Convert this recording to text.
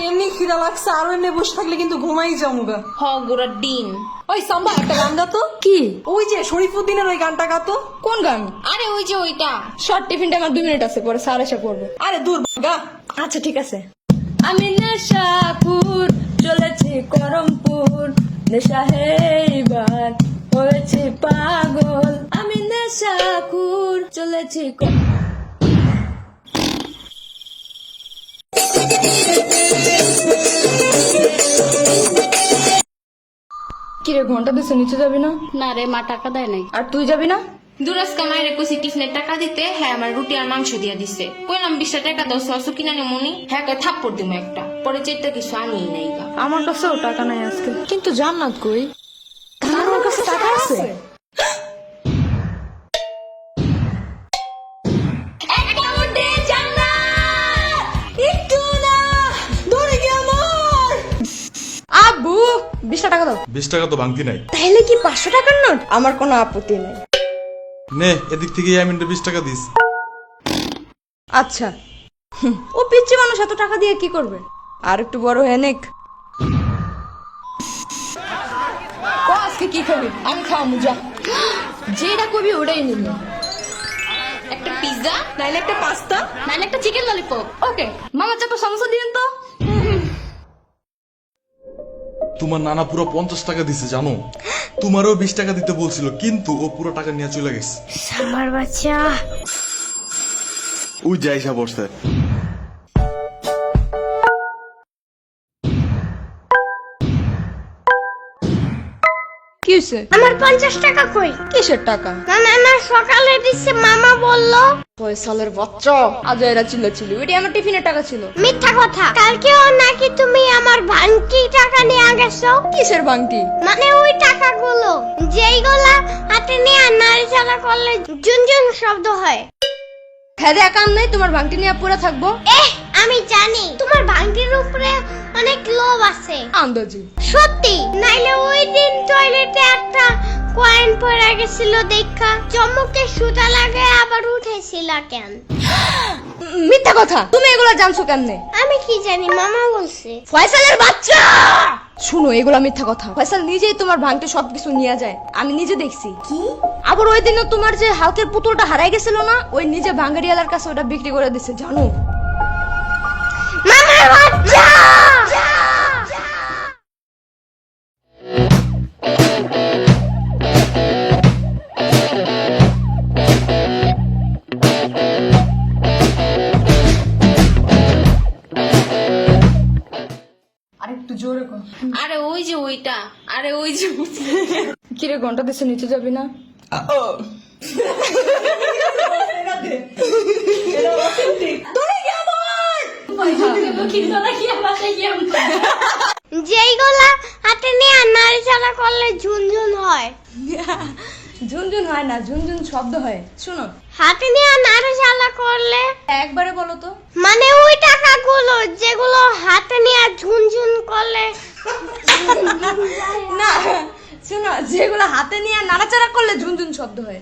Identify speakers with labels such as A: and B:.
A: এমনি খিদা লাগছে, আরো এমনি বসে থাকলে কিন্তু ঘুমাই যামুগা।
B: হ গোড়া ডিম।
A: ওই সাম্বা একটা গান গাতো।
C: কি?
A: ওই যে শরীফুদ্দিনের ওই গানটা গাতো।
C: কোন গান?
B: আরে ওই যে ওইটা।
C: শর্ট টিফিনটা আমার 2 মিনিট আছে, পরে স্যার এসে পড়বে।
A: আরে দূর গা।
C: আচ্ছা ঠিক আছে। আমি নেশাপুর চলেছি করমপুর, নেশা হেইবার হয়েছে পাগল। আমি নেশাপুর চলেছি কিরে ঘন্টা দিচ্ছে, নিচে যাবি না?
B: না রে, মা টাকা দেয় নাই।
C: আর তুই যাবি না?
B: দুরাজকা মায়ের কইছি টিফিনের টাকা দিতে, হ্যাঁ আমার রুটি আর মাংস দিয়া দিছে। কইলাম 20 টাকা দাও, সসও কিনা নে মনি, হ্যাঁ কয় থাপ্পড় দিমু একটা। পরে চেটটা কিছু আনিই নাই গা।
C: আমার কাছেও টাকা নাই আজকে। কিন্তু জান্নাত কই? আমার কাছে টাকা আছে। আব্বু 20 টাকা দাও।
D: 20 টাকা তো ভাঙতি নাই।
C: তাহলে কি 500 টাকার নোট? আমার কোনো আপত্তি নেই।
D: নে এদিক থেকে ইয়ামিনটা 20 টাকা দিস।
C: আচ্ছা। ও পিচ্চি মানুষ, এত টাকা দিয়ে কি করবে? আর একটু বড় হয়ে নেক। ও আজকে কি খাবি? আমি খাওয়াবো, যা। যেটা কবি ওটাই নিবি।
B: একটা পিৎজা
A: নাইলে একটা পাস্তা।
B: নাহলে একটা চিকেন ললিপপ।
C: ওকে মামা, চাপা সমস্যা দিন তো।
D: তোমার নানা পুরো 50 টাকা দিছে জানো। তোমারও 20 টাকা দিতে বলছিল, কিন্তু ও পুরো টাকা নিয়ে চলে গেছে।
E: আমার বাচ্চা
D: ওই যাইসা বসছে।
C: কি হয়েছে?
E: আমার 50 টাকা কই?
C: কিসের টাকা?
E: না না না, সকালে দিচ্ছে, মামা বললো।
C: ফয়সালের বাচ্চা, আজ এরা চিল্লাচিল্লি। ওইটি আমার টিফিনের টাকা ছিল।
E: মিথ্যা কথা। কালকেও নাকি তুমি আমার ভাঙতি টাকা নিয়ে গেছো।
C: কিসের বাংটি?
E: মানে ওই টাকাগুলো যেইগুলা হাতে নিয়ে নাড়াচাড়া করলে ঝুনঝুন শব্দ হয়।
C: খেদে কাম নেই, তোমার বাংটি নিয়ে পড়ে থাকবো।
E: আমি জানি তোমার ভাঙতির উপরে অনেক লোভ আছে।
C: আন্দাজি।
E: সত্যি, নাইলে ওই দিন টয়লেটে একটা কয়েন পড়ে গেছিল দেখা চমকে সুতা লাগে আবার উঠেছিল কেন?
C: মিথ্যা কথা। তুমি এগুলা জানছো কেমনে?
E: আমি কি জানি, মামা বলছে।
C: ফয়সালের বাচ্চা, শুনো এগুলা মিথ্যা কথা। ফয়সাল নিজেই তোমার ভাঙতে সবকিছু নিয়ে যায়, আমি নিজে দেখছি। কি? আবার ওই দিনও তোমার যে হাতের পুতুলটা হারাই গেছিল না, ওই নিজে ভাঙ্গারিয়ালার কাছে ওটা বিক্রি করে দিছে, জানো?
E: মামার বাচ্চা!
C: আরেকটু জোরে কর।
B: আরে ওই যে ওইটা। আরে ওই যে
C: কিরে ঘন্টা দিচ্ছে, নিচে যাবি না?
E: যেইগুলা হাতে নিয়ে নাড়াচাড়া করলে ঝুনঝুন হয়।
C: ঝুনঝুন হয় না, ঝুনঝুন শব্দ হয়। শুনো,
E: হাতে নিয়ে নাড়াচাড়া করলে
C: একবারে বলো তো।
E: মানে ওই টাকাগুলো যেগুলো হাতে নিয়ে ঝুনঝুন করলে।
C: না, শোনো, যেগুলো হাতে নিয়ে নাড়াচাড়া করলে ঝুনঝুন শব্দ হয়।